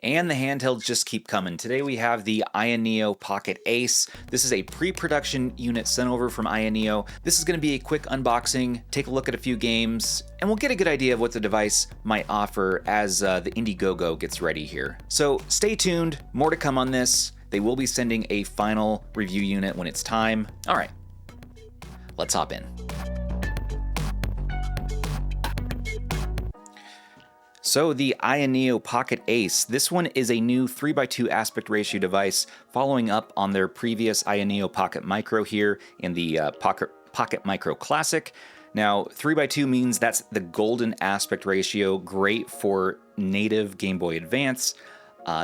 And the handhelds just keep coming. Today we have the AYANEO Pocket ACE. This is a pre-production unit sent over from AYANEO. This is going to be a quick unboxing, take a look at a few games, and we'll get a good idea of what the device might offer as the Indiegogo gets ready here. So stay tuned, more to come on this. They will be sending a final review unit when it's time. All right, let's hop in. So the AYANEO Pocket ACE, this one is a new 3x2 aspect ratio device following up on their previous AYANEO Pocket Micro here in the Pocket Micro Classic. Now 3x2 means that's the golden aspect ratio, great for native Game Boy Advance.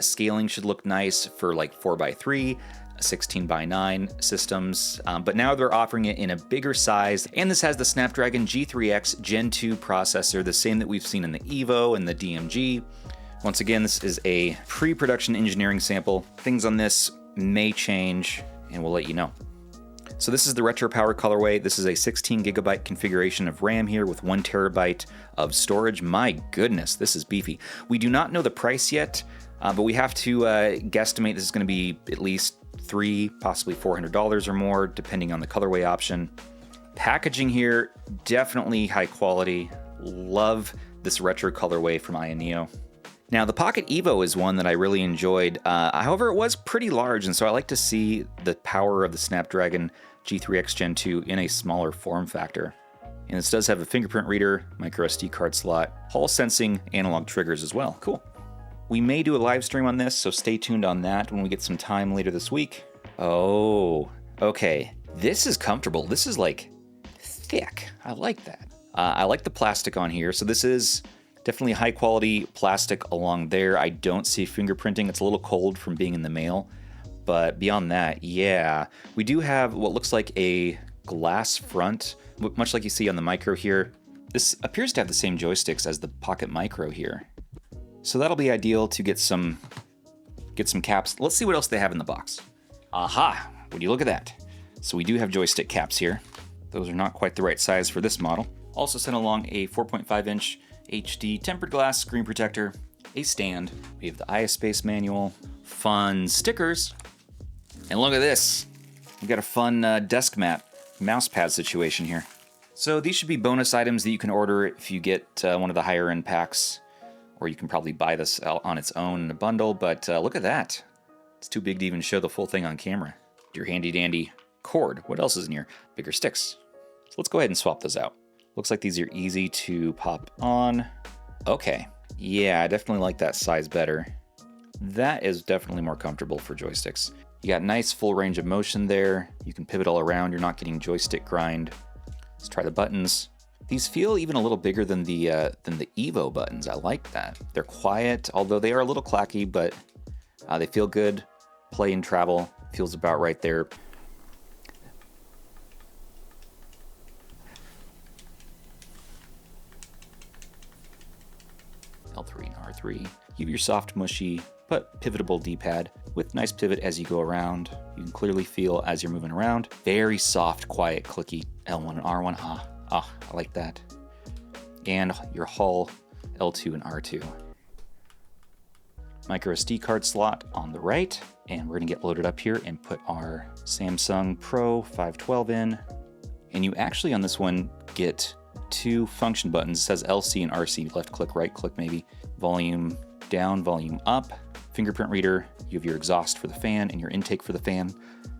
Scaling should look nice for like 4x3, 16:9 systems, but now they're offering it in a bigger size, and this has the Snapdragon G3x Gen 2 processor, the same that we've seen in the Evo and the DMG. Once again, this is a pre-production engineering sample. Things on this may change, and we'll let you know. So this is the Retro Power colorway. This is a 16GB configuration of RAM here with 1TB of storage. My goodness, this is beefy. We do not know the price yet, but we have to guesstimate this is going to be at least $300, possibly $400 or more, depending on the colorway option. Packaging here, definitely high quality. Love this retro colorway from AYANEO. Now, the Pocket Evo is one that I really enjoyed. However, it was pretty large, and so I like to see the power of the Snapdragon G3x Gen 2 in a smaller form factor. And this does have a fingerprint reader, micro SD card slot, Hall sensing, analog triggers as well. Cool. We may do a live stream on this, so stay tuned on that when we get some time later this week. Oh, okay. This is comfortable. This is like thick. I like that. I like the plastic on here. So this is definitely high quality plastic along there. I don't see fingerprinting. It's a little cold from being in the mail. But beyond that, yeah. We do have what looks like a glass front, much like you see on the Micro here. This appears to have the same joysticks as the Pocket Micro here. So that'll be ideal to get some caps. Let's see what else they have in the box. Aha, would you look at that? So we do have joystick caps here. Those are not quite the right size for this model. Also sent along a 4.5-inch HD tempered glass screen protector, a stand. We have the iSpace manual, fun stickers, and look at this. We've got a fun desk mat, mouse pad situation here. So these should be bonus items that you can order if you get one of the higher end packs. Or you can probably buy this on its own in a bundle, but look at that. It's too big to even show the full thing on camera. Your handy dandy cord. What else is in here? Bigger sticks. So let's go ahead and swap those out. Looks like these are easy to pop on. Okay, yeah, I definitely like that size better. That is definitely more comfortable for joysticks. You got nice full range of motion there. You can pivot all around, you're not getting joystick grind. Let's try the buttons. These feel even a little bigger than the Evo buttons. I like that. They're quiet, although they are a little clacky, but they feel good. Play and travel feels about right there. L3 and R3. You have your soft, mushy, but pivotable D-pad with nice pivot as you go around. You can clearly feel as you're moving around. Very soft, quiet, clicky L1 and R1. I like that. And your Hull L2 and R2. Micro SD card slot on the right. And we're gonna get loaded up here and put our Samsung Pro 512 in. And you actually on this one get two function buttons. It says LC and RC, left click, right click maybe. Volume down, volume up. Fingerprint reader, you have your exhaust for the fan and your intake for the fan.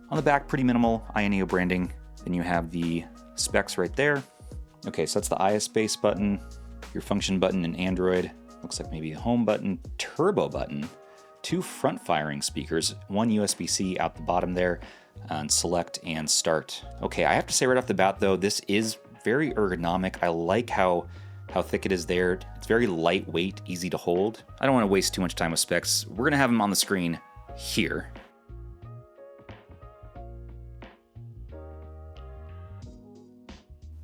On the back, pretty minimal AYANEO branding. Then you have the specs right there. Okay, so that's the iSpace button, your function button in Android. Looks like maybe a home button, turbo button, two front firing speakers, one USB-C out the bottom there, and select and start. Okay, I have to say right off the bat though, this is very ergonomic. I like how thick it is there. It's very lightweight, easy to hold. I don't want to waste too much time with specs. We're gonna have them on the screen here.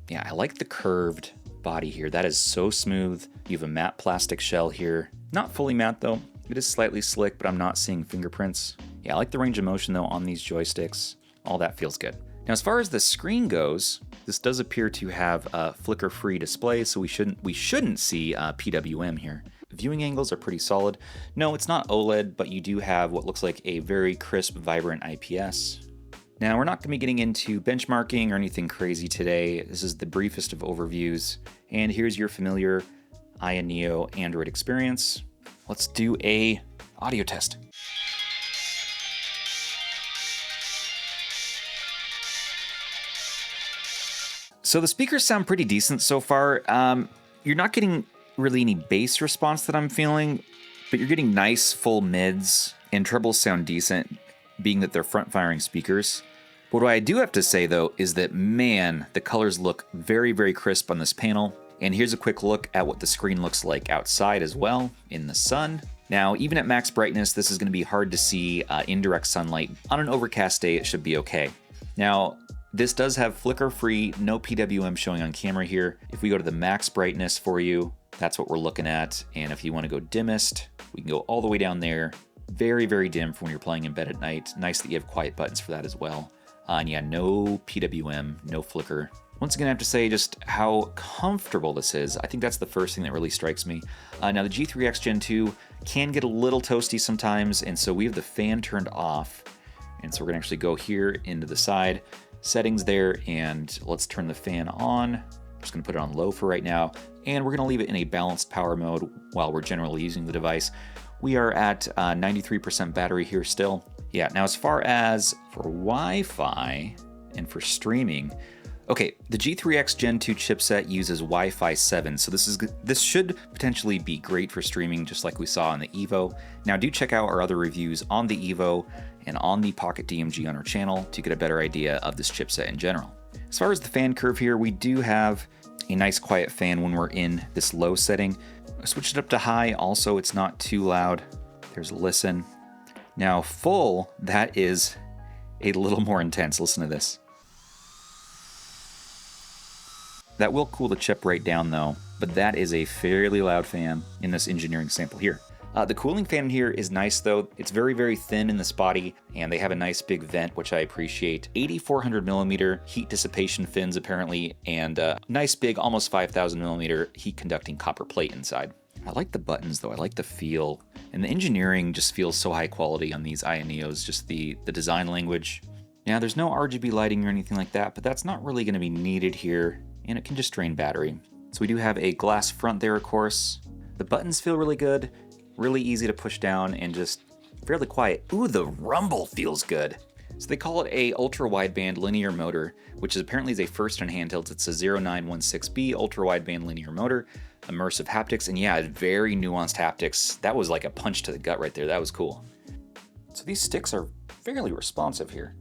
Yeah, I like the curved body here. That is so smooth. You have a matte plastic shell here. Not fully matte though. It is slightly slick, but I'm not seeing fingerprints. Yeah, I like the range of motion though on these joysticks. All that feels good. Now, as far as the screen goes, this does appear to have a flicker-free display, so we shouldn't see PWM here. viewing angles are pretty solid. No, it's not OLED, but you do have what looks like a very crisp, vibrant IPS. Now, we're not going to be getting into benchmarking or anything crazy today. This is the briefest of overviews. And here's your familiar AYANEO Android experience. Let's do a audio test. So the speakers sound pretty decent so far. You're not getting really any bass response that I'm feeling, but you're getting nice full mids, and trebles sound decent, being that they're front-firing speakers. What I do have to say, though, is that, man, the colors look very, very crisp on this panel. And here's a quick look at what the screen looks like outside as well, in the sun. Now, even at max brightness, this is going to be hard to see indirect sunlight. On an overcast day, it should be okay. Now, this does have flicker-free, no PWM showing on camera here. If we go to the max brightness for you, that's what we're looking at. And if you want to go dimmest, we can go all the way down there. Very, very dim for when you're playing in bed at night. Nice that you have quiet buttons for that as well. And yeah, no PWM, no flicker. Once again, I have to say just how comfortable this is. I think that's the first thing that really strikes me. Now, the G3x Gen 2 can get a little toasty sometimes, and so we have the fan turned off. And so we're gonna actually go here into the side, settings there, and let's turn the fan on. I'm just gonna put it on low for right now, and we're gonna leave it in a balanced power mode while we're generally using the device. We are at 93% battery here still. Yeah, now as far as for Wi-Fi and for streaming, okay, the G3x Gen 2 chipset uses Wi-Fi 7, so this should potentially be great for streaming, just like we saw on the Evo. Now, do check out our other reviews on the Evo and on the Pocket DMG on our channel to get a better idea of this chipset in general. As far as the fan curve here, we do have a nice quiet fan when we're in this low setting. I switched it up to high, also it's not too loud. There's listen. Now full, that is a little more intense. Listen to this. That will cool the chip right down though, but that is a fairly loud fan in this engineering sample here. The cooling fan here is nice though. It's very, very thin in this body, and they have a nice big vent, which I appreciate. 8400 millimeter heat dissipation fins apparently, and nice big, almost 5000 millimeter heat conducting copper plate inside. I like the buttons though, I like the feel, and the engineering just feels so high quality on these AYANEOs, just the design language. Now there's no RGB lighting or anything like that, but that's not really gonna be needed here, and it can just drain battery. So we do have a glass front there, of course. The buttons feel really good, really easy to push down, and just fairly quiet. Ooh, the rumble feels good. So they call it a Ultra-Wideband Linear Motor, which is apparently a first in handhelds. It's a 0916B Ultra-Wideband Linear Motor, immersive haptics, and yeah, very nuanced haptics. That was like a punch to the gut right there. That was cool. So these sticks are fairly responsive here.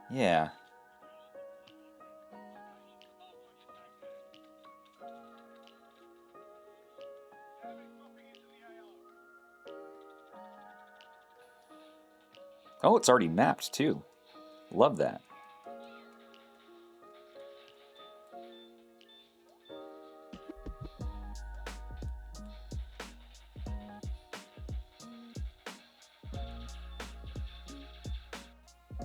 Yeah. Oh, it's already mapped too. Love that.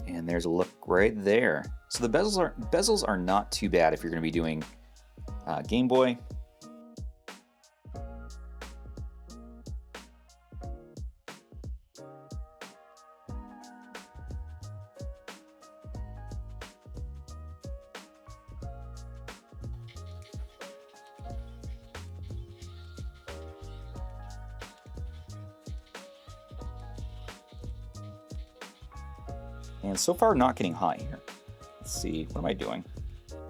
And there's a look right there. So the bezels are not too bad if you're going to be doing Game Boy. And so far, not getting hot here. Let's see, what am I doing?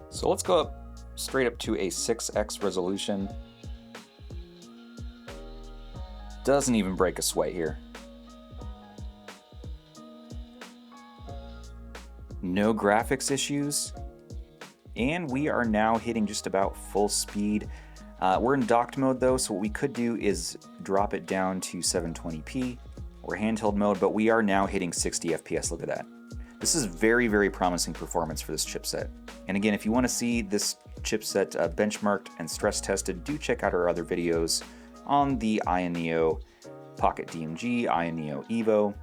So let's go up straight up to a 6x resolution. Doesn't even break a sweat here. No graphics issues. And we are now hitting just about full speed. We're in docked mode though, so what we could do is drop it down to 720p or handheld mode, but we are now hitting 60 FPS, look at that. This is very, very promising performance for this chipset. And again, if you want to see this chipset benchmarked and stress tested, do check out our other videos on the AYANEO Pocket DMG, AYANEO Evo.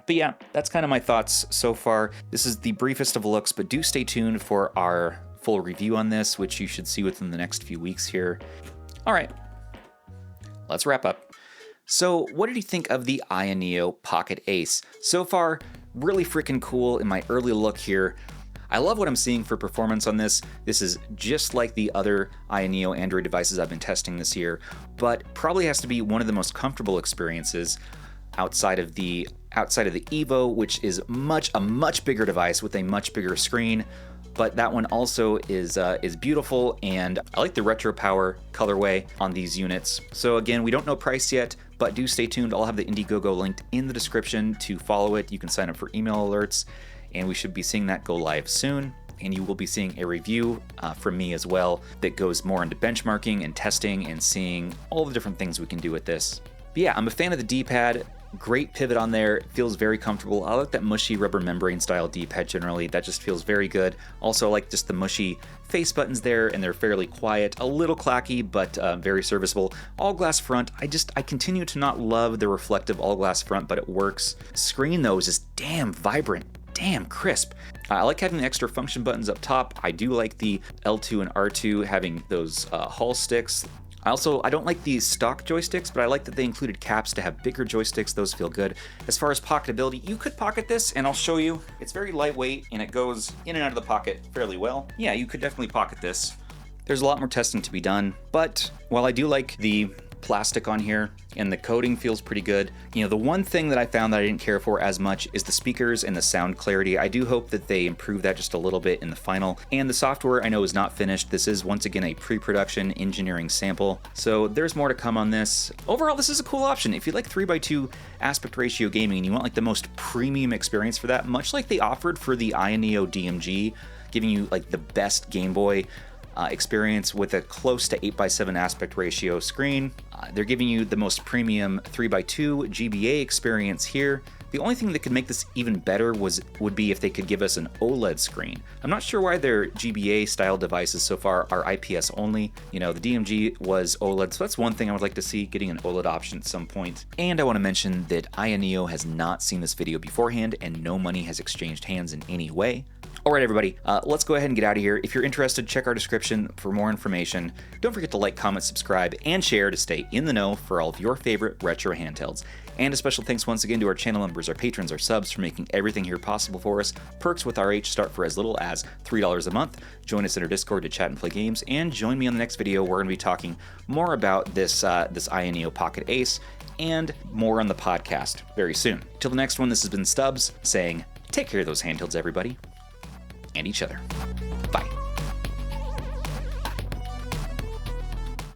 But yeah, that's kind of my thoughts so far. This is the briefest of looks, but do stay tuned for our full review on this, which you should see within the next few weeks here. All right, let's wrap up. So what did you think of the AYANEO Pocket Ace? So far, really freaking cool in my early look here. I love what I'm seeing for performance on this. This is just like the other AYANEO Android devices I've been testing this year, but probably has to be one of the most comfortable experiences outside of the Evo, which is a much bigger device with a much bigger screen. But that one also is beautiful, and I like the retro power colorway on these units. So again, we don't know price yet, but do stay tuned. I'll have the Indiegogo linked in the description to follow it. You can sign up for email alerts, and we should be seeing that go live soon. And you will be seeing a review from me as well that goes more into benchmarking and testing and seeing all the different things we can do with this. But yeah, I'm a fan of the D-pad. Great pivot on there, it feels very comfortable. I like that mushy rubber membrane style D-pad generally, that just feels very good. Also I like just the mushy face buttons there, and they're fairly quiet, a little clacky, but very serviceable. All glass front, I continue to not love the reflective all glass front, but it works. Screen though is just damn vibrant, damn crisp. I like having the extra function buttons up top. I do like the L2 and R2 having those Hall sticks. I don't like these stock joysticks, but I like that they included caps to have bigger joysticks. Those feel good. As far as pocketability, you could pocket this, and I'll show you. It's very lightweight, and it goes in and out of the pocket fairly well. Yeah, you could definitely pocket this. There's a lot more testing to be done, but while I do like the plastic on here and the coating feels pretty good, you know, the one thing that I found that I didn't care for as much is the speakers and the sound clarity. I do hope that they improve that just a little bit in the final. And the software I know is not finished. This is once again a pre-production engineering sample, so there's more to come on this. Overall, this is a cool option if you like 3x2 aspect ratio gaming and you want like the most premium experience for that, much like they offered for the AYANEO DMG, giving you like the best Game Boy experience with a close to 8x7 aspect ratio screen. They're giving you the most premium 3x2 GBA experience here. The only thing that could make this even better would be if they could give us an OLED screen. I'm not sure why their GBA style devices so far are IPS only. You know, the DMG was OLED, so that's one thing I would like to see, getting an OLED option at some point. And I want to mention that AYANEO has not seen this video beforehand, and no money has exchanged hands in any way. All right, everybody, let's go ahead and get out of here. If you're interested, check our description for more information. Don't forget to like, comment, subscribe, and share to stay in the know for all of your favorite retro handhelds. And a special thanks once again to our channel members, our patrons, our subs for making everything here possible for us. Perks with RH start for as little as $3 a month. Join us in our Discord to chat and play games, and join me on the next video. We're going to be talking more about this AYANEO Pocket Ace and more on the podcast very soon. Till the next one, this has been Stubbs saying, take care of those handhelds, everybody, and each other. Bye.